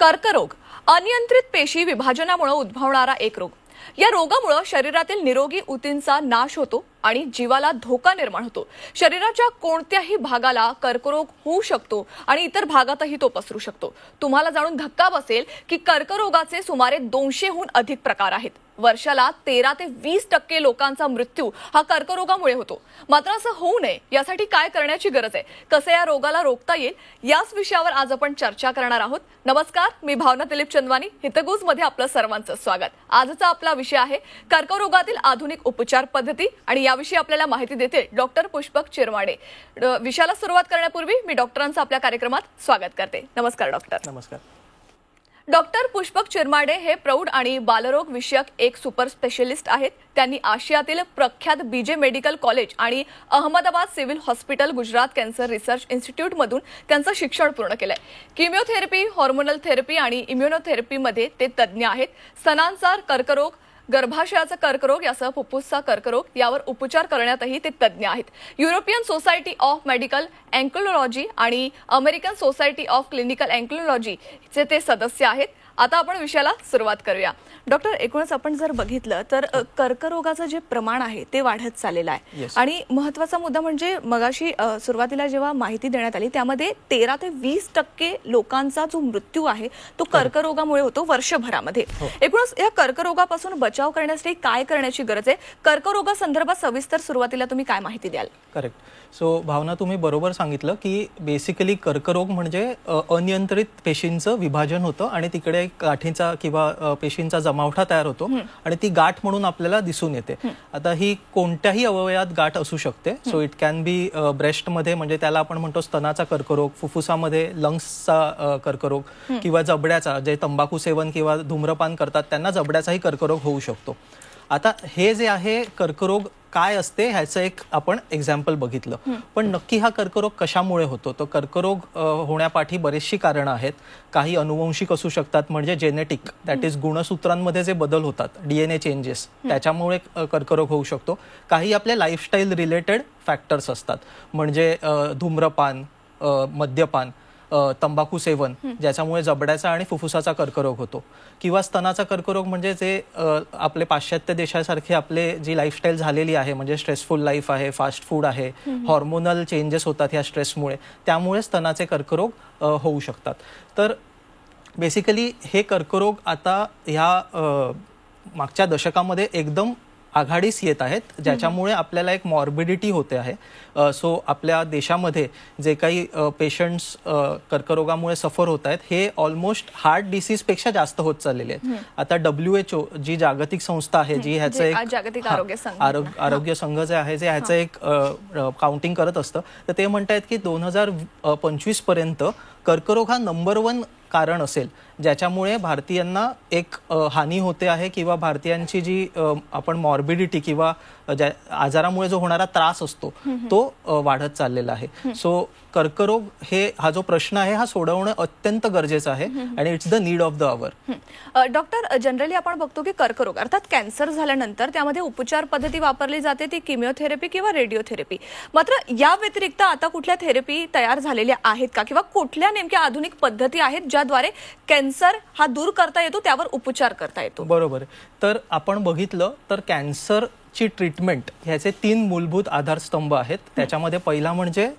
कर्करोग अनियंत्रित पेशी विभाजनामुळे उद्भवणारा एक रोग। या रोगामुळे शरीरातील निरोगी ऊतींचा नाश होतो आणि जीवाला धोका निर्माण होतो। शरीराच्या कोणत्याही भागाला कर्करोग होऊ शकतो आणि इतर भागातही तो पसरू शकतो। तुम्हाला जाणून धक्का बसेल की कर्करोगाचे सुमारे 200 हून अधिक प्रकार आहेत। वर्षाला 13 ते 20% लोकांचा मृत्यू हा कर्करोगामुळे होतो। मात्र असं होऊ नये यासाठी काय करण्याची गरज आहे, कसे या रोगाला रोखता येईल, याच विषयावर आज आपण चर्चा करणार आहोत। नमस्कार, मी भावना दिलीप चंदवानी, हितगुज मध्ये आपलं सर्वांचं स्वागत। आजचा आपला विषय आहे कर्करोगातील आधुनिक उपचार पद्धती आणि याविषयी आपल्याला माहिती देतील डॉक्टर पुष्पक चिरमाडे। विषयाला सुरुवात करण्यापूर्वी मी डॉक्टरांचं आपल्या कार्यक्रमात स्वागत करते। नमस्कार डॉक्टर। नमस्कार। डॉक्टर पुष्पक चिरमाडे हे प्रौढ आणि बालरोग विषयक एक सुपर स्पेशलिस्ट आहेत। त्यांनी आशियातील प्रख्यात बीजे मेडिकल कॉलेज आणि Ahmedabad civil hospital Gujarat cancer research institute मधून त्यांचं शिक्षण पूर्ण केलंय। किमोथेरपी, हॉर्मोनल थेरपी आणि इम्युनोथेरपी मध्ये ते तज्ञ आहेत। स्तनांचा कर्करोग, गर्भाशयाचा कर्करोग यासह फुफ्फुसचा कर्करोग यावर उपचार करण्यातही ते तज्ञ आहेत। European society of medical oncology आणि अमेरिकन सोसायटी ऑफ क्लिनिकल ऑन्कोलॉजीचे ते सदस्य आहेत। आता आपण विषयाला सुरुवात करूया। डॉक्टर, एकूणच आपण जर बघितलं तर कर्करोगाचं जे प्रमाण आहे ते वाढत चाललेलं आहे आणि महत्त्वाचा मुद्दा म्हणजे मगाशी सुरुवातीला जेव्हा माहिती देण्यात आली त्यामध्ये 13 ते 20% लोकांचा जो मृत्यू आहे तो कर्करोगामुळे होतो वर्षभरामध्ये। एकूणच या कर्करोगापासून बचाव करण्यासाठी काय करण्याची गरज आहे, कर्करोगासंदर्भात सविस्तर सुरुवातीला तुम्ही काय माहिती द्याल? करेक्ट। सो भावना, तुम्ही बरोबर सांगितलं की बेसिकली कर्करोग म्हणजे अनियंत्रित पेशींचं विभाजन होतं आणि तिकडे गाठीचा किंवा पेशींचा जमावठा तयार होतो आणि ती गाठ म्हणून आपल्याला दिसून येते। आता ही कोणत्याही अवयवात गाठ असू शकते। सो इट कॅन बी ब्रेस्टमध्ये, म्हणजे त्याला आपण म्हणतो स्तनाचा कर्करोग, फुफ्फुसामध्ये लंग्सचा कर्करोग किंवा जबड्याचा, जे तंबाखू सेवन किंवा धूम्रपान करतात त्यांना जबड्याचाही कर्करोग होऊ शकतो। आता हे जे आहे कर्करोग काय असते ह्याचं एक आपण एक्झाम्पल बघितलं, पण नक्की हा कर्करोग कशामुळे होतो? तो कर्करोग होण्यापाठी बरेचशी कारणं आहेत। काही अनुवंशिक असू शकतात, म्हणजे जेनेटिक, दॅट इज गुणसूत्रांमध्ये जे बदल होतात, DNA चेंजेस, त्याच्यामुळे कर्करोग होऊ शकतो। काही आपले लाईफस्टाईल रिलेटेड फॅक्टर्स असतात, म्हणजे धूम्रपान, मद्यपान, तंबाखू सेवन, ज्याच्यामुळे जबड्याचा आणि फुफ्फुसाचा कर्करोग होतो। किंवा स्तनाचा कर्करोग म्हणजे जे आपले पाश्चात्य देशासारखे आपले जी लाईफस्टाईल झालेली आहे, म्हणजे स्ट्रेसफुल लाईफ आहे, फास्ट फूड आहे, हॉर्मोनल चेंजेस होतात ह्या स्ट्रेसमुळे, त्यामुळे स्तनाचे कर्करोग होऊ शकतात। तर बेसिकली हे कर्करोग आता ह्या मागच्या दशकामध्ये एकदम आघाडीस येत आहेत, ज्याच्यामुळे आपल्याला एक मॉर्बिडिटी होते आहे। सो आपल्या देशामध्ये जे काही पेशंट्स कर्करोगामुळे सफर होत आहेत हे ऑलमोस्ट हार्ट डिसीजपेक्षा जास्त होत चाललेले आहेत। आता WHO जी जागतिक संस्था आहे, जी ह्याचं एक जागतिक आरोग्य संघ जे आहे, जे ह्याचं एक काउंटिंग करत असतं, तर ते म्हणतात की 2025 पर्यंत कर्करोग हा नंबर 1 कारण असेल ज्याच्यामुळे भारतीयांना एक हानी होते आहे किंवा भारतीयांची जी आपण मॉर्बिडिटी किंवा आजारामुळे जो होणारा त्रास असतो तो वाढत चाललेला आहे। सो कर्करोग हा जो प्रश्न आहे हा सोडवणं अत्यंत गरजेचं आहे आणि it's the need of the hour. Doctor, generally आपण बघतो की कर्करोग अर्थात कॅन्सर झाल्यानंतर त्यामध्ये उपचार पद्धती वापरली जाते ती किमोथेरपी किंवा रेडिओथेरपी। मात्र या व्यतिरिक्त आता कुठल्या थेरपी तयार झालेल्या आहेत का किंवा कुठल्या नेमक्या आधुनिक पद्धती आहेत ज्याद्वारे कॅन्सर हा दूर करता येतो, त्यावर उपचार करता येतो? बरोबर। तर आपण बघितलं तर कॅन्सरची ट्रीटमेंट ह्याचे 3 मूलभूत आधारस्तंभ आहेत। त्याच्यामध्ये पहिला म्हणजे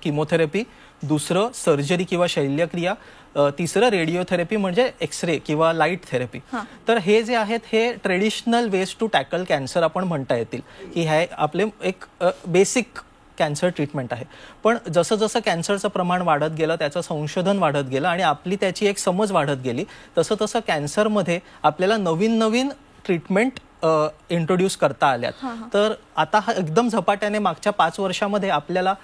किमोथेरपी, दुसरं सर्जरी किंवा शल्यक्रिया, तिसरं रेडिओथेरपी म्हणजे एक्सरे किंवा लाईट थेरपी। तर हे जे आहेत हे traditional ways to tackle cancer आपण म्हणता येतील की हे आपले एक बेसिक कॅन्सर ट्रीटमेंट आहे। पण जसं जसं कॅन्सरचं प्रमाण वाढत गेलं, त्याचं संशोधन वाढत गेलं आणि आपली त्याची एक समज वाढत गेली, तसं तसं कॅन्सरमध्ये आपल्याला नवीन नवीन ट्रीटमेंट इंट्रोड्यूस करता आल्यात। तर आता हा एकदम झपाट्याने मागच्या 5 वर्षामध्ये आपल्याला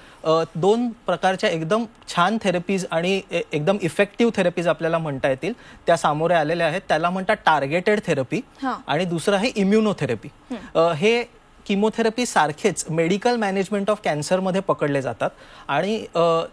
2 प्रकारच्या एकदम छान थेरपीज आणि एकदम इफेक्टिव्ह थेरपीज आपल्याला म्हणता येतील त्या सामोरे आलेल्या आहेत। त्याला म्हणतात टार्गेटेड थेरपी आणि दुसरं आहे इम्युनोथेरपी। हे किमोथेरपी सारखेच मेडिकल मॅनेजमेंट ऑफ कॅन्सरमध्ये पकडले जातात आणि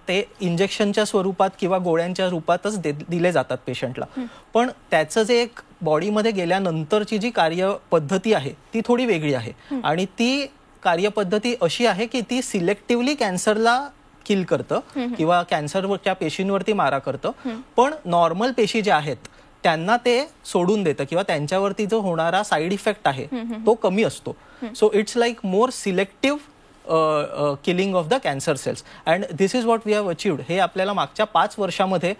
ते इंजेक्शनच्या स्वरूपात किंवा गोळ्यांच्या रूपातच दिले जातात पेशंटला। पण त्याचं जे एक बॉडीमध्ये गेल्यानंतरची जी कार्यपद्धती आहे ती थोडी वेगळी आहे आणि ती कार्यपद्धती अशी आहे की ती सिलेक्टिव्हली कॅन्सरला किल करतं किंवा कॅन्सरच्या पेशींवरती मारा करतं, पण नॉर्मल पेशी ज्या आहेत त्यांना ते सोडून देतं किंवा त्यांच्यावरती जो होणारा साईड इफेक्ट आहे तो कमी असतो. So it's like more selective killing of the cancer cells and this is what we have achieved. हे आपल्याला मागच्या 5 वर्षामध्ये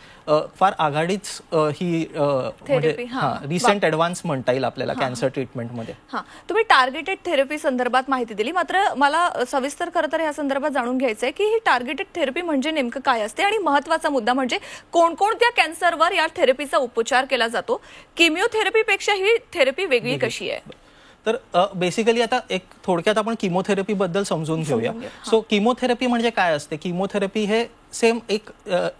फार आघाडीच ही म्हणजे रिसेंट ऍडव्हान्स म्हणता येईल आपल्याला कॅन्सर ट्रीटमेंटमध्ये. तुम्ही टार्गेटेड थेरपी संदर्भात माहिती दिली, मात्र मला सविस्तर खरं तर या संदर्भात जाणून घ्यायचंय की ही टार्गेटेड थेरपी म्हणजे नेमकं काय असते आणि महत्वाचा मुद्दा म्हणजे कोणकोणत्या कॅन्सरवर या थेरपीचा उपचार केला जातो. किमोथेरपीपेक्षा ही थेरपी वेगळी कशी आहे? तर बेसिकली आता एक थोडक्यात आपण किमोथेरपी बद्दल समजून घेऊया. सो किमोथेरपी म्हणजे काय असते? किमोथेरपी हे सेम एक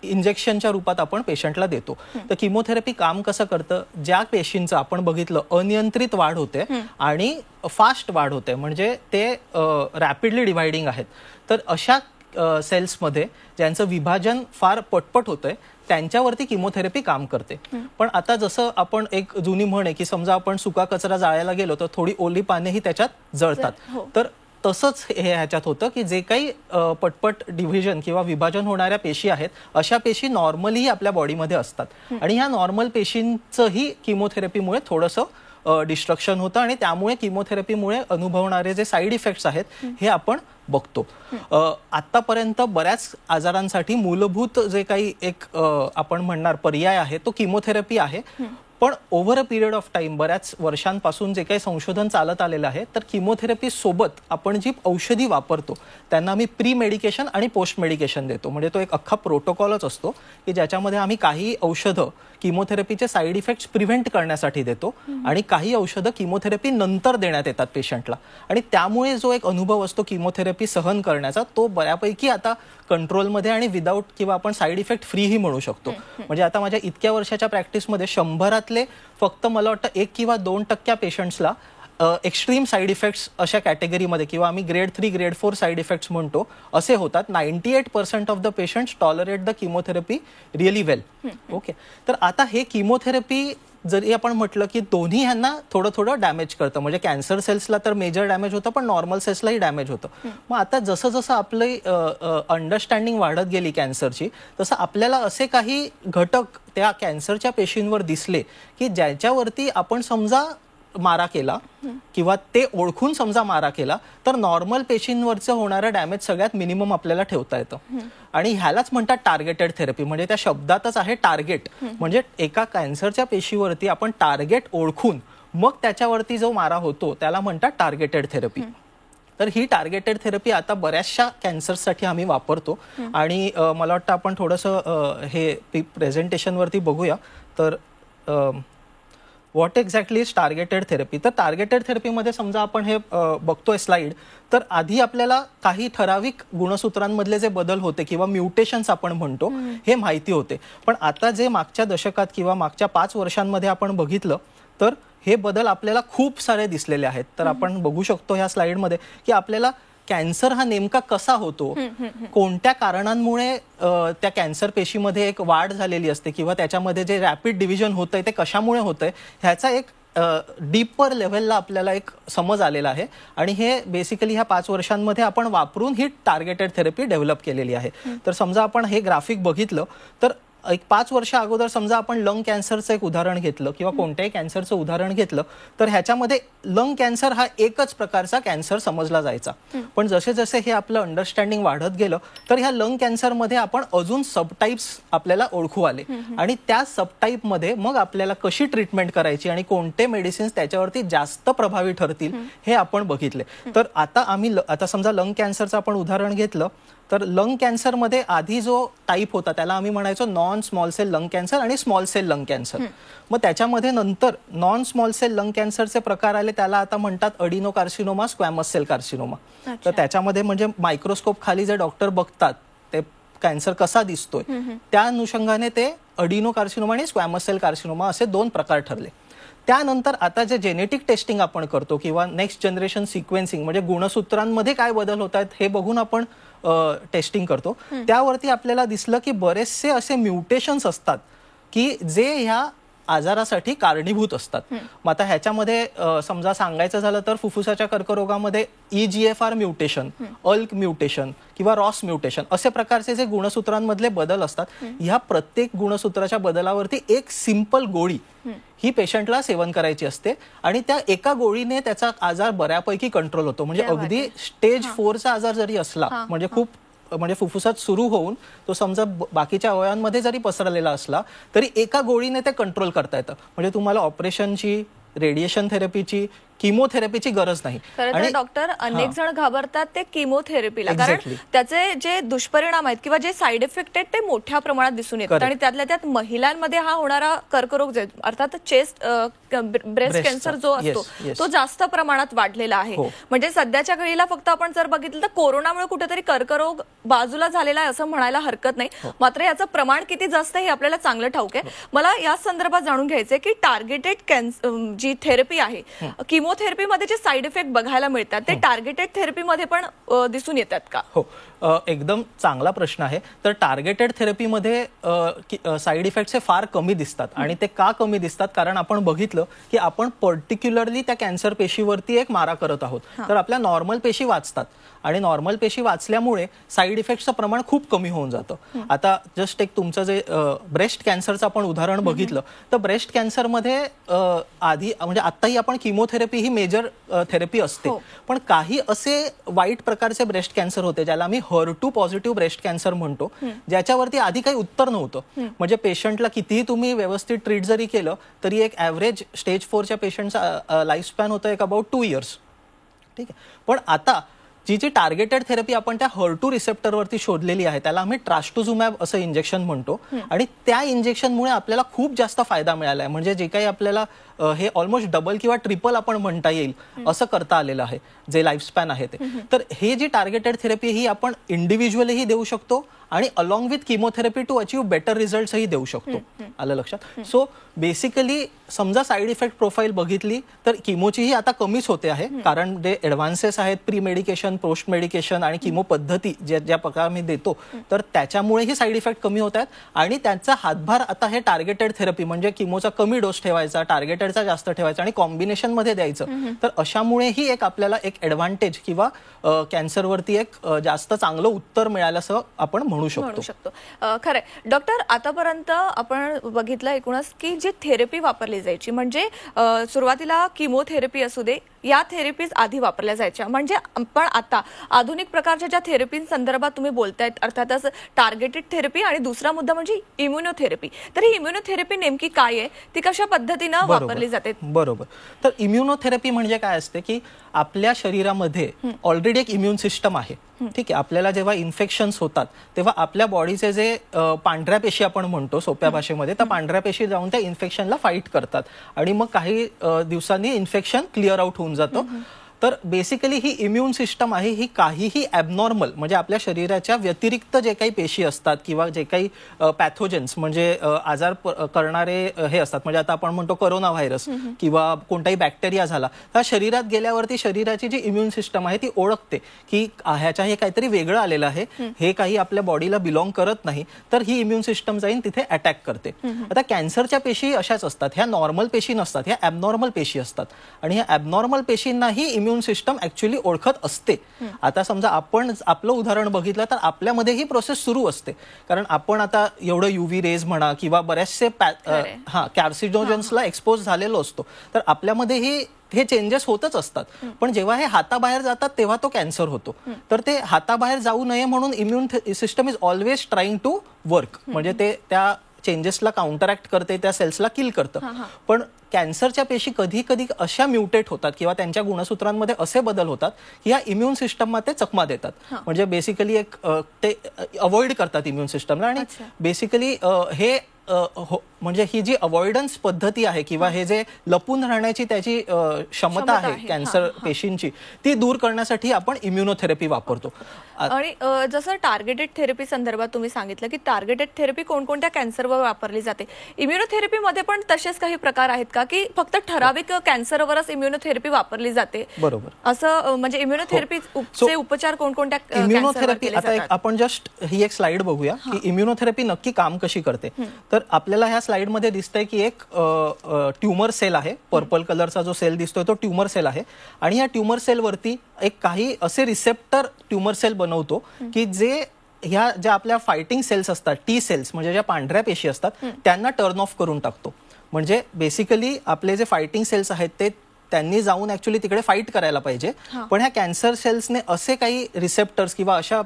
इंजेक्शनच्या रूपात आपण पेशंटला देतो. तर किमोथेरपी काम कसं करतं? ज्या पेशींचं आपण बघितलं अनियंत्रित वाढ होते आणि फास्ट वाढ होते, म्हणजे ते रॅपिडली डिव्हायडिंग आहेत, तर अशा सेल्समध्ये ज्यांचं विभाजन फार पटपट होतंय त्यांच्यावरती किमोथेरपी काम करते. पण आता जसं आपण एक जुनी म्हण आहे की समजा आपण सुका कचरा जाळायला गेलो तर थोडी ओली पानेही त्याच्यात जळतात. तर तसंच हे ह्याच्यात होतं की जे काही पटपट डिव्हिजन किंवा विभाजन होणाऱ्या पेशी आहेत अशा पेशी नॉर्मली आपल्या बॉडीमध्ये असतात आणि ह्या नॉर्मल पेशींचंही किमोथेरपीमुळे थोडंसं डिस्ट्रक्शन होतं आणि त्यामुळे किमोथेरपीमुळे अनुभवणारे जे साईड इफेक्ट्स आहेत हे आपण बघतो. आतापर्यंत बऱ्याच आजारांसाठी मूलभूत जे काही एक आपण म्हणणार पर्याय आहे तो किमोथेरपी आहे. पण over a period of time बऱ्याच वर्षांपासून जे काही संशोधन चालत आलेलं आहे तर किमोथेरपी सोबत आपण जी औषधी वापरतो त्यांना आम्ही प्री मेडिकेशन आणि पोस्ट मेडिकेशन देतो. म्हणजे तो एक अख्खा प्रोटोकॉलच असतो की ज्याच्यामध्ये आम्ही काही औषधं किमोथेरपीचे साईड इफेक्ट्स प्रिव्हेंट करण्यासाठी देतो आणि काही औषधं किमोथेरपी नंतर देण्यात येतात पेशंटला. आणि त्यामुळे जो एक अनुभव असतो किमोथेरपी सहन करण्याचा तो बऱ्यापैकी आता कंट्रोलमध्ये आणि विदाऊट किंवा आपण साईड इफेक्ट फ्रीही म्हणू शकतो. म्हणजे आता माझ्या इतक्या वर्षाच्या प्रॅक्टिसमध्ये 100 फक्त मला वाटतं 1 किंवा 2% पेशंट्सला एक्स्ट्रीम साईड इफेक्ट्स अशा कॅटेगरीमध्ये किंवा आम्ही ग्रेड 3 ग्रेड 4 साईड इफेक्ट्स म्हणतो असे होतात. 98% of the patients tolerate the chemotherapy really well. Okay, तर आता हे किमोथेरपी जरी आपण म्हटलं की दोन्ही ह्यांना थोडं थोडं डॅमेज करतं. म्हणजे कॅन्सर सेल्सला तर मेजर डॅमेज होतं पण नॉर्मल सेल्सलाही डॅमेज होतं. मग आता जसं जसं आपली अंडरस्टँडिंग वाढत गेली कॅन्सरची तसं आपल्याला असे काही घटक त्या कॅन्सरच्या पेशींवर दिसले की ज्याच्यावरती आपण समजा मारा केला किंवा ते ओळखून समजा मारा केला तर नॉर्मल पेशींवरचं होणारं डॅमेज सगळ्यात मिनिमम आपल्याला ठेवता येतं. आणि ह्यालाच म्हणतात टार्गेटेड थेरपी. म्हणजे त्या शब्दातच आहे टार्गेट. म्हणजे एका कॅन्सरच्या पेशीवरती आपण टार्गेट ओळखून मग त्याच्यावरती जो मारा होतो त्याला म्हणतात टार्गेटेड थेरपी. तर ही टार्गेटेड थेरपी आता बऱ्याचशा कॅन्सरसाठी आम्ही वापरतो आणि मला वाटतं आपण थोडंसं हे प्रेझेंटेशनवरती बघूया. तर what exactly is targeted therapy? तर टार्गेटेड थेरपीमध्ये समजा आपण हे बघतोय स्लाइड, तर आधी आपल्याला काही ठराविक गुणसूत्रांमधले जे बदल होते किंवा म्युटेशन्स आपण म्हणतो हे माहिती होते. पण आता जे मागच्या दशकात किंवा मागच्या 5 वर्षांमध्ये आपण बघितलं तर हे बदल आपल्याला खूप सारे दिसलेले आहेत. तर आपण बघू शकतो ह्या स्लाइडमध्ये की आपल्याला कॅन्सर हा नेमका कसा होतो, कोणत्या कारणांमुळे त्या कॅन्सर पेशीमध्ये एक वाढ झालेली असते किंवा त्याच्यामध्ये जे रॅपिड डिव्हिजन होतंय ते कशामुळे होतंय ह्याचा एक डीपर लेव्हलला आपल्याला एक समज आलेला आहे. आणि हे बेसिकली ह्या 5 वर्षांमध्ये आपण वापरून ही टार्गेटेड थेरपी डेव्हलप केलेली आहे. तर समजा आपण हे ग्राफिक बघितलं तर एक 5 वर्ष अगोदर समजा आपण लंग कॅन्सरचं एक उदाहरण घेतलं किंवा कोणत्याही कॅन्सरचं उदाहरण घेतलं तर ह्याच्यामध्ये लंग कॅन्सर हा एकच प्रकारचा कॅन्सर समजला जायचा. पण जसे जसे हे आपलं अंडरस्टँडिंग वाढत गेलं तर ह्या लंग कॅन्सरमध्ये आपण अजून सबटाईप्स आपल्याला ओळखू आले आणि त्या सबटाईपमध्ये मग आपल्याला कशी ट्रीटमेंट करायची आणि कोणते मेडिसिन्स त्याच्यावरती जास्त प्रभावी ठरतील हे आपण बघितले. तर आता समजा लंग कॅन्सरचं आपण उदाहरण घेतलं तर लंग कॅन्सरमध्ये आधी जो टाईप होता त्याला आम्ही म्हणायचो non small cell lung cancer आणि स्मॉल सेल लंग कॅन्सर. मग त्याच्यामध्ये नंतर नॉन स्मॉल सेल लंग कॅन्सरचे प्रकार आले, त्याला आता म्हणतात adenocarcinoma, squamous cell carcinoma. तर त्याच्यामध्ये म्हणजे मायक्रोस्कोप खाली जे डॉक्टर बघतात ते कॅन्सर कसा दिसतोय त्या अनुषंगाने ते अडिनो कार्सिनोमा आणि स्क्वॅमस सेल कार्सिनोमा असे 2 प्रकार ठरले. त्यानंतर आता जे जेनेटिक टेस्टिंग आपण करतो किंवा नेक्स्ट जनरेशन सिक्वेन्सिंग म्हणजे गुणसूत्रांमध्ये काय बदल होत आहेत हे बघून आपण टेस्टिंग करतो. त्यावरती आपल्याला दिसलं की बरेचसे असे म्युटेशन्स असतात की जे ह्या आजारासाठी कारणीभूत असतात. मग आता ह्याच्यामध्ये समजा सांगायचं झालं तर फुफ्फुसाच्या कर्करोगामध्ये EGFR म्युटेशन, अल्क म्युटेशन किंवा रॉस म्युटेशन असे प्रकारचे जे गुणसूत्रांमधले बदल असतात, ह्या प्रत्येक गुणसूत्राच्या बदलावरती एक सिंपल गोळी ही पेशंटला सेवन करायची असते आणि त्या एका गोळीने त्याचा आजार बऱ्यापैकी कंट्रोल होतो. म्हणजे अगदी स्टेज 4चा आजार जरी असला, म्हणजे खूप म्हणजे फुफ्फुसात सुरू होऊन तो समजा बाकीच्या अवयवांमध्ये जरी पसरलेला असला तरी एका गोळीने ते कंट्रोल करता येतं. म्हणजे तुम्हाला ऑपरेशनची, रेडिएशन थेरपीची, किमोथेरपीची गरज नाही. आणि डॉक्टर अनेक जण घाबरतात ते किमोथेरपीला, कारण त्याचे जे दुष्परिणाम आहेत किंवा जे साईड इफेक्ट आहेत ते मोठ्या प्रमाणात दिसून येतात आणि त्यातल्या त्यात महिलांमध्ये हा होणारा कर्करोग अर्थात चेस्ट ब्रेस्ट कॅन्सर जो असतो तो जास्त प्रमाणात वाढलेला आहे. म्हणजे सध्याच्या घडीला फक्त आपण जर बघितलं तर कोरोनामुळे कुठेतरी कर्करोग बाजूला झालेला आहे असं म्हणायला हरकत नाही. मात्र याचं प्रमाण किती जास्त हे आपल्याला चांगलं ठाऊक आहे. मला या संदर्भात जाणून घ्यायचंय की टार्गेटेड जी थेरपी आहे, किमोथेरपीमध्ये जे साईड इफेक्ट बघायला मिळतात ते टार्गेटेड थेरपीमध्ये पण दिसून येतात का? हो, एकदम चांगला प्रश्न आहे. तर टार्गेटेड थेरपीमध्ये साईड इफेक्ट्स हे फार कमी दिसतात. आणि ते का कमी दिसतात? कारण आपण बघितलं की आपण पर्टिक्युलरली त्या कॅन्सर पेशीवरती एक मारा करत आहोत. तर आपल्या नॉर्मल पेशी वाचतात आणि नॉर्मल पेशी वाचल्यामुळे साईड इफेक्टचं प्रमाण खूप कमी होऊन जातं. आता जस्ट एक तुमचं जे ब्रेस्ट कॅन्सरचं आपण उदाहरण बघितलं तर ब्रेस्ट कॅन्सरमध्ये आधी म्हणजे आत्ताही आपण किमोथेरपी ही मेजर थेरपी असते, पण काही असे वाईट प्रकारचे ब्रेस्ट कॅन्सर होते ज्याला आम्ही HER2 पॉझिटिव्ह ब्रेस्ट कॅन्सर म्हणतो, ज्याच्यावरती आधी काही उत्तर नव्हतं. म्हणजे पेशंटला कितीही तुम्ही व्यवस्थित ट्रीट जरी केलं तरी एक ॲव्हरेज स्टेज 4च्या पेशंटचा लाईफ स्पॅन होतं एक अबाउट 2 इयर्स. ठीक आहे. पण आता जी टार्गेटेड थेरपी आपण त्या HER2 रिसेप्टरवरती शोधलेली आहे त्याला आम्ही ट्रास्टुझुमॅब असं इंजेक्शन म्हणतो आणि त्या इंजेक्शनमुळे आपल्याला खूप जास्त फायदा मिळाला आहे. म्हणजे जे काही आपल्याला हे ऑलमोस्ट डबल किंवा ट्रिपल आपण म्हणता येईल असं करता आलेलं आहे जे लाईफ स्पॅन आहे ते. तर हे जी टार्गेटेड थेरपी ही आपण इंडिव्हिज्युअलीही देऊ शकतो आणि along with chemotherapy to achieve better रिझल्ट्सही देऊ शकतो. आलं लक्षात? सो बेसिकली समजा साईड इफेक्ट प्रोफाईल बघितली तर किमोचीही आता कमीच होते आहे, कारण जे ऍडव्हान्सेस आहेत प्री मेडिकेशन, पोस्ट मेडिकेशन आणि किमो पद्धती ज्या प्रकारे आम्ही देतो तर त्याच्यामुळेही साईड इफेक्ट कमी होत आहेत. आणि त्यांचा हातभार आता हे टार्गेटेड थेरपी म्हणजे किमोचा कमी डोस ठेवायचा, टार्गेटेडचा जास्त ठेवायचा आणि कॉम्बिनेशन मध्ये द्यायचं. तर अशामुळेही एक आपल्याला एक ऍडव्हान्टेज किंवा कॅन्सरवरती एक जास्त चांगलं उत्तर मिळालं असं आपण म्हणू शकतो. खरंय डॉक्टर, आतापर्यंत आपण बघितलं एकूणच की जी थेरपी वापरली जायची म्हणजे सुरुवातीला किमोथेरपी असू दे या थेरपीज आधी वापरल्या जायच्या, म्हणजे पण आता आधुनिक प्रकारच्या ज्या थेरपी संदर्भात तुम्ही बोलतायत अर्थातच टार्गेटेड थेरपी आणि दुसरा मुद्दा म्हणजे इम्युनोथेरपी. तर ही इम्युनोथेरपी नेमकी काय आहे, ती कशा पद्धतीनं वापरली जाते? बरोबर. तर इम्युनोथेरपी म्हणजे काय असते की आपल्या शरीरामध्ये ऑलरेडी एक इम्युन सिस्टम आहे. ठीक आहे. आपल्याला जेव्हा इन्फेक्शन्स होतात तेव्हा आपल्या बॉडीचे जे पांढऱ्या पेशी आपण म्हणतो सोप्या भाषेमध्ये, त्या पांढऱ्या पेशी जाऊन त्या इन्फेक्शनला फाईट करतात आणि मग काही दिवसांनी इन्फेक्शन क्लिअर आउट होऊन जातं. तर बेसिकली ही इम्युन सिस्टम आहे ही काहीही ॲबनॉर्मल म्हणजे आपल्या शरीराच्या व्यतिरिक्त जे काही पेशी असतात किंवा जे काही पॅथोजेन्स म्हणजे आजार करणारे हे असतात, म्हणजे आता आपण म्हणतो कोरोना व्हायरस किंवा कोणताही बॅक्टेरिया झाला तर शरीरात गेल्यावरती शरीराची जी इम्युन सिस्टम आहे ती ओळखते की ह्याच्या हे काहीतरी वेगळं आलेलं आहे, हे काही आपल्या बॉडीला बिलॉंग करत नाही, तर ही इम्युन सिस्टम जाईन तिथे अटॅक करते. आता कॅन्सरच्या पेशी अशाच असतात, ह्या नॉर्मल पेशी नसतात, ह्या ॲबनॉर्मल पेशी असतात आणि ह्या ॲबनॉर्मल पेशींनाही इम्युन सिस्टम ऍक्च्युअली ओळखत असते. आता समजा आपण आपलं उदाहरण बघितलं तर आपल्यामध्ये ही प्रोसेस सुरू असते, कारण आपण आता एवढं UV रेज म्हणा किंवा बरेचसे कॅर्सिनोजन्सला एक्सपोज झालेलो असतो, तर आपल्यामध्ये हे चेंजेस होतच असतात. पण जेव्हा हे हाताबाहेर जातात तेव्हा तो कॅन्सर होतो. तर ते हाताबाहेर जाऊ नये म्हणून immune system is always trying to work, म्हणजे ते त्या चेंजेसला काउंटरॅक्ट करते, त्या सेल्सला किल करतं. पण कॅन्सरच्या पेशी कधी कधी अशा म्युटेट होतात किंवा त्यांच्या गुणसूत्रांमध्ये असे बदल होतात की या इम्युन सिस्टममध्ये चकमा देतात. म्हणजे बेसिकली एक ते अवॉइड करतात इम्युन सिस्टमला आणि बेसिकली हे म्हणजे ही जी अवॉइडन्स पद्धती आहे किंवा हे जे लपून राहण्याची त्याची क्षमता आहे कॅन्सर पेशींची ती दूर करण्यासाठी आपण इम्युनोथेरपी वापरतो. आणि जसं टार्गेटेड थेरपी संदर्भात तुम्ही सांगितलं की टार्गेटेड थेरपी कोणकोणत्या कॅन्सरवर वापरली जाते, इम्युनोथेरपीमध्ये पण तसेच काही प्रकार आहेत का की फक्त ठराविक कॅन्सरवरच इम्युनोथेरपी वापरली जाते? बरोबर. असं म्हणजे इम्युनोथेरपीचे उपचार कोणकोणत्या? इम्युनोथेरपी आता आपण जस्ट ही एक स्लाइड बघूया की इम्युनोथेरपी नक्की काम कशी करते. तर आपल्याला ह्या स्लाइडमध्ये दिसतंय की एक ट्यूमर सेल आहे, पर्पल कलरचा जो सेल दिसतोय तो ट्यूमर सेल आहे आणि या ट्यूमर सेलवरती एक काही असे रिसेप्टर ट्यूमर सेल बनवतो की जे ह्या ज्या आपल्या फायटिंग सेल्स असतात, टी सेल्स म्हणजे ज्या पांढऱ्या पेशी असतात त्यांना टर्न ऑफ करून टाकतो. म्हणजे बेसिकली आपले जे फायटिंग सेल्स आहेत ते त्यांनी जाऊन ऍक्च्युली तिकडे फाईट करायला पाहिजे, पण ह्या कॅन्सर सेल्सने असे काही रिसेप्टर्स किंवा अशा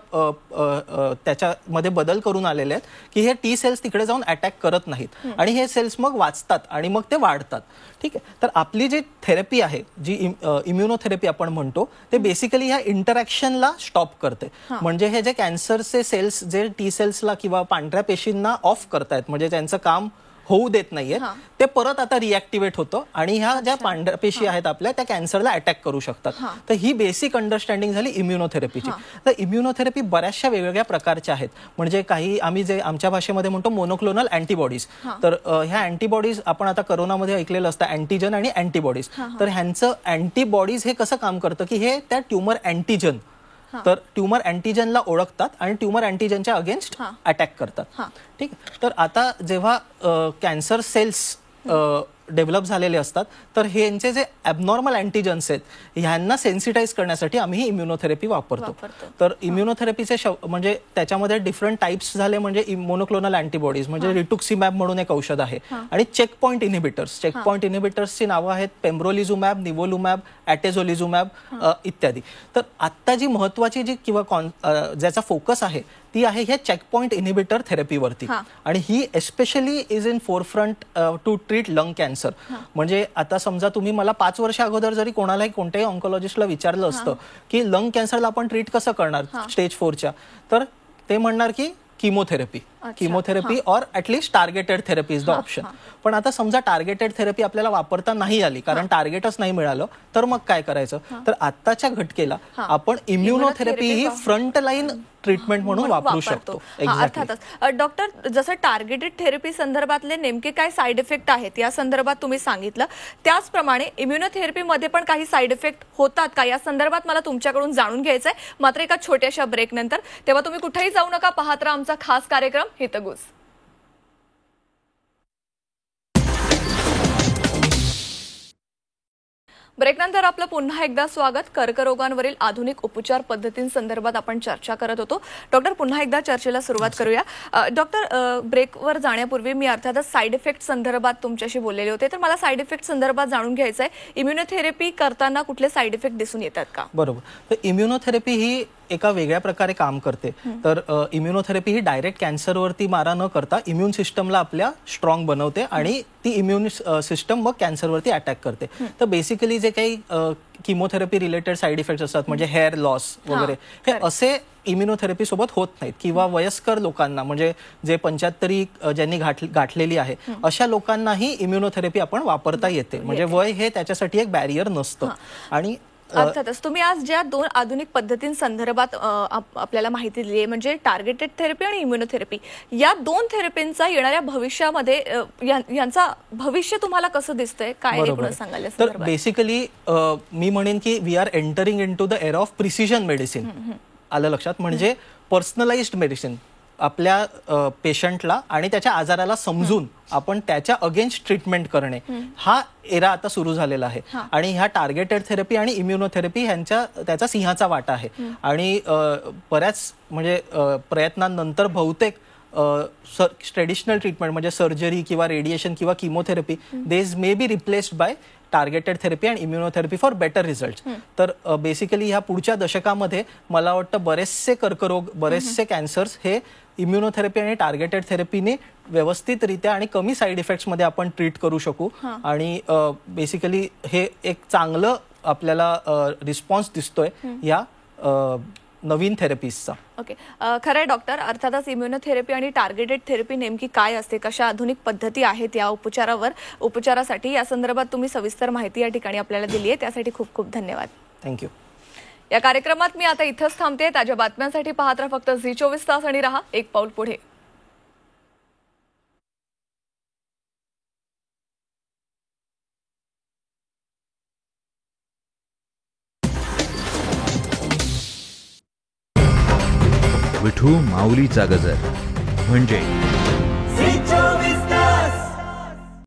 त्याच्यामध्ये बदल करून आलेले आहेत की हे टी सेल्स तिकडे जाऊन अटॅक करत नाहीत आणि हे सेल्स मग वाचतात आणि मग ते वाढतात. ठीक आहे, तर आपली जी थेरपी आहे, जी इम्युनोथेरपी आपण म्हणतो, ते बेसिकली ह्या इंटरॅक्शनला स्टॉप करते. म्हणजे हे जे कॅन्सरचे सेल्स जे टी सेल्सला किंवा पांढऱ्या पेशींना ऑफ करतायत, म्हणजे त्यांचं काम होऊ देत नाहीये, ते परत आता रिॲक्टिव्हेट होतं आणि ह्या ज्या पांढऱ्या पेशी आहेत आपल्या त्या कॅन्सरला अटॅक करू शकतात. तर ही बेसिक अंडरस्टँडिंग झाली इम्युनोथेरपीची. तर इम्युनोथेरपी बऱ्याचशा वेगवेगळ्या प्रकारच्या आहेत. म्हणजे काही आम्ही जे आमच्या भाषेमध्ये म्हणतो मोनोक्लोनल अँटीबॉडीज. तर ह्या अँटीबॉडीज आपण आता करोनामध्ये ऐकलेलं असतं, अँटीजन आणि अँटीबॉडीज. तर ह्यांचं अँटीबॉडीज हे कसं काम करतं की हे त्या ट्यूमर अँटीजन, तर ट्यूमर अँटीजनला ओळखतात आणि ट्यूमर अँटीजनच्या अगेन्स्ट अटॅक करतात. ठीक, तर आता जेव्हा कॅन्सर सेल्स डेव्हलप झालेले असतात तर ह्यांचे जे ॲबनॉर्मल अँटीजन्स आहेत ह्यांना सेन्सिटाईज करण्यासाठी आम्ही इम्युनोथेरपी वापरतो. तर इम्युनोथेरपीचे म्हणजे त्याच्यामध्ये डिफरंट टाइप्स झाले. म्हणजे मोनोक्लोनल अँटीबॉडीज म्हणजे रिटुक्सिमॅब म्हणून एक औषध आहे आणि checkpoint inhibitors. Checkpoint इनिबिटर्सची नावं आहेत पेम्ब्रोलिझुमॅब, निवोलुमॅब, ॲटेझोलिझुमॅब इत्यादी. तर आत्ता जी महत्वाची जी किंवा ज्याचा फोकस आहे ती आहे ह्या चेकपॉइंट इनिबिटर थेरपीवरती आणि ही especially is in forefront to treat lung cancer. म्हणजे आता समजा तुम्ही मला 5 वर्ष अगोदर जरी कोणालाही कोणत्याही ऑन्कोलॉजिस्टला विचारलं असतं की लंग कॅन्सरला आपण ट्रीट कसं करणार स्टेज 4च्या, तर ते म्हणणार की किमोथेरपी और at least targeted therapy is the option. पण आता समजा टार्गेटेड थेरपी आपल्याला वापरता नाही आली कारण टार्गेटच नाही मिळालं, तर मग काय करायचं? तर आत्ताच्या घटकेला आपण इम्युनोथेरपी ही फ्रंटलाईन ट्रीटमेंट म्हणून वापरू शकतो. अर्थातच. डॉक्टर, जसं टार्गेटेड थेरपी संदर्भातले नेमके काय साईड इफेक्ट आहेत या संदर्भात तुम्ही सांगितलं, त्याचप्रमाणे इम्युनोथेरपीमध्ये पण काही साईड इफेक्ट होतात का या संदर्भात मला तुमच्याकडून जाणून घ्यायचंय, मात्र एका छोट्याशा ब्रेक नंतर. तेव्हा तुम्ही कुठेही जाऊ नका, पाहत राहा आमचा खास कार्यक्रम हितगुज. ब्रेकनंतर आपलं पुन्हा एकदा स्वागत. कर्करोगांवरील आधुनिक उपचार पद्धतींसंदर्भात आपण चर्चा करत होतो. डॉक्टर, पुन्हा एकदा चर्चेला सुरुवात करूया. डॉक्टर, ब्रेकवर जाण्यापूर्वी मी अर्थातच साईड इफेक्ट संदर्भात तुमच्याशी बोललेले होते, तर मला साईड इफेक्ट संदर्भात जाणून घ्यायचं आहे. इम्युनोथेरपी करताना कुठले साईड इफेक्ट दिसून येतात का? बरोबर. तर इम्युनोथेरपी ही एका वेगळ्या प्रकारे काम करते. तर इम्युनोथेरपी ही डायरेक्ट कॅन्सरवरती मारा न करता इम्युन सिस्टमला आपल्या स्ट्रॉंग बनवते आणि ती इम्युन सिस्टम मग कॅन्सरवरती अटॅक करते. तर बेसिकली जे काही किमोथेरपी रिलेटेड साईड इफेक्ट्स असतात म्हणजे हेअर लॉस वगैरे, हे असे इम्युनोथेरपी सोबत होत नाहीत. किंवा वयस्कर लोकांना म्हणजे जे 75 ज्यांनी गाठलेली आहे अशा लोकांनाही इम्युनोथेरपी आपण वापरता येते. म्हणजे वय हे त्याच्यासाठी एक बॅरियर नसतं. आणि अर्थातच तुम्ही आज ज्या 2 आधुनिक पद्धतींसंदर्भात आपल्याला माहिती दिली आहे, म्हणजे टार्गेटेड थेरपी आणि इम्युनोथेरपी, या 2 थेरपींचा येणाऱ्या भविष्यामध्ये यांचा भविष्य तुम्हाला कसं दिसतंय, काय एकूण सांगाल? तर बेसिकली मी म्हणेन की we are entering into the era of precision medicine. आलं लक्षात? म्हणजे पर्सनलाइज्ड मेडिसिन. आपल्या पेशंटला आणि त्याच्या आजाराला समजून आपण त्याच्या अगेन्स्ट ट्रीटमेंट करणे, हा एरा आता सुरू झालेला आहे. आणि ह्या टार्गेटेड थेरपी आणि इम्युनोथेरपी त्याचा सिंहाचा वाटा आहे. आणि बऱ्याच म्हणजे प्रयत्नांनंतर बहुतेक ट्रेडिशनल ट्रीटमेंट म्हणजे सर्जरी किंवा रेडिएशन किंवा किमोथेरपी देज may be replaced by targeted therapy आणि इम्युनोथेरपी फॉर बेटर रिझल्ट. तर बेसिकली ह्या पुढच्या दशकामध्ये मला वाटतं बरेचसे कर्करोग, बरेचसे कॅन्सर्स हे इम्युनोथेरपी आणि टार्गेटेड थेरपीने व्यवस्थितरित्या आणि कमी साईड इफेक्ट्समध्ये आपण ट्रीट करू शकू. आणि बेसिकली हे एक चांगलं आपल्याला रिस्पॉन्स दिसतोय या नवीन थेरपीजचा. ओके, खरं आहे डॉक्टर. अर्थातच इम्युनोथेरपी आणि टार्गेटेड थेरपी नेमकी काय असते, कशा आधुनिक पद्धती आहेत या उपचारासाठी, या संदर्भात तुम्ही सविस्तर माहिती या ठिकाणी आपल्याला दिली आहे, त्यासाठी खूप खूप धन्यवाद. थँक्यू. या कार्यक्रमात मी आता इथंच थांबते. ताज्या बातम्यांसाठी पाहत राहा फक्त झी 24 तास आणि रहा एक पाऊल पुढे. विठू माऊलीचा गजर म्हणजे